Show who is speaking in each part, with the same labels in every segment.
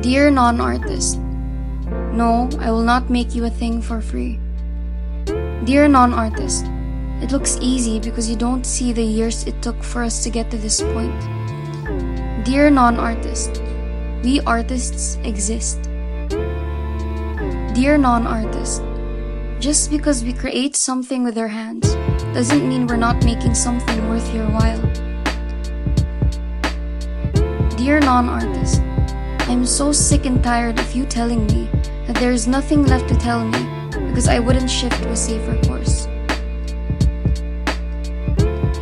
Speaker 1: Dear non-artist, no, I will not make you a thing for free. Dear non-artist, it looks easy because you don't see the years it took for us to get to this point. Dear non-artist, we artists exist. Dear non-artist, just because we create something with our hands doesn't mean we're not making something worth your while. Dear non-artist, I'm so sick and tired of you telling me that there is nothing left to tell me because I wouldn't shift to a safer course.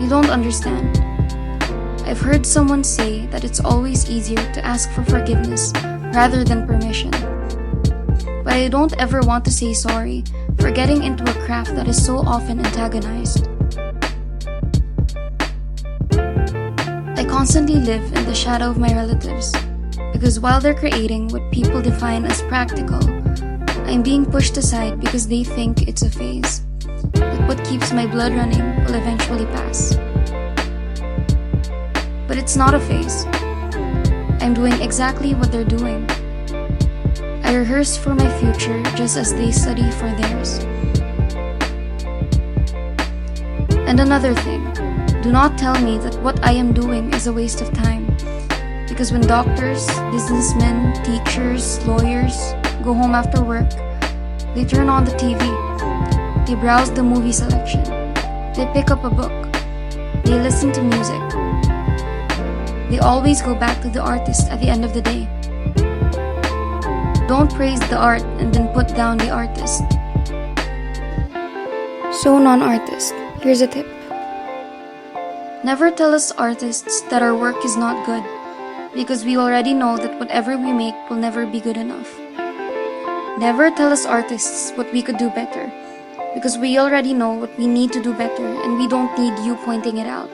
Speaker 1: You don't understand. I've heard someone say that it's always easier to ask for forgiveness rather than permission. But I don't ever want to say sorry for getting into a craft that is so often antagonized. I constantly live in the shadow of my relatives because while they're creating what people define as practical, I'm being pushed aside because they think it's a phase. That what keeps my blood running will eventually pass. But it's not a phase. I'm doing exactly what they're doing. I rehearse for my future just as they study for theirs. And another thing, do not tell me that what I am doing is a waste of time. Because when doctors, businessmen, teachers, lawyers go home after work, they turn on the TV, they browse the movie selection, they pick up a book, they listen to music. They always go back to the artist at the end of the day. Don't praise the art and then put down the artist. So non-artist, here's a tip. Never tell us artists that our work is not good, because we already know that whatever we make will never be good enough. Never tell us artists what we could do better, because we already know what we need to do better and we don't need you pointing it out.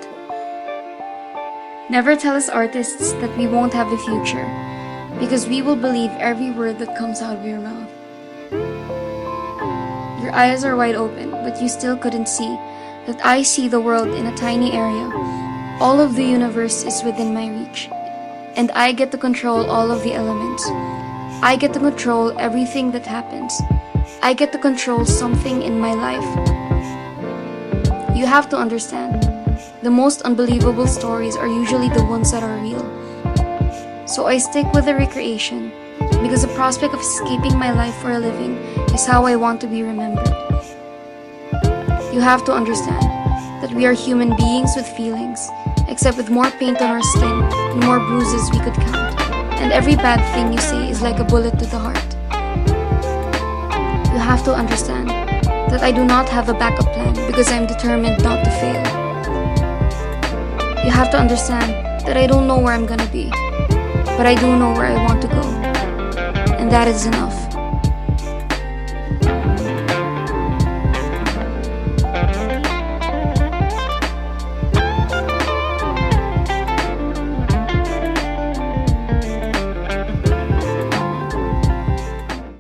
Speaker 1: Never tell us artists that we won't have a future, because we will believe every word that comes out of your mouth. Your eyes are wide open, but you still couldn't see that I see the world in a tiny area. All of the universe is within my reach, and I get to control all of the elements. I get to control everything that happens. I get to control something in my life. You have to understand, the most unbelievable stories are usually the ones that are real. So I stick with the recreation, because the prospect of escaping my life for a living is how I want to be remembered. You have to understand that we are human beings with feelings, except with more paint on our skin and more bruises we could count. And every bad thing you say is like a bullet to the heart. You have to understand that I do not have a backup plan because I'm determined not to fail. You have to understand that I don't know where I'm gonna be, but I do know where I want to go. And that is enough.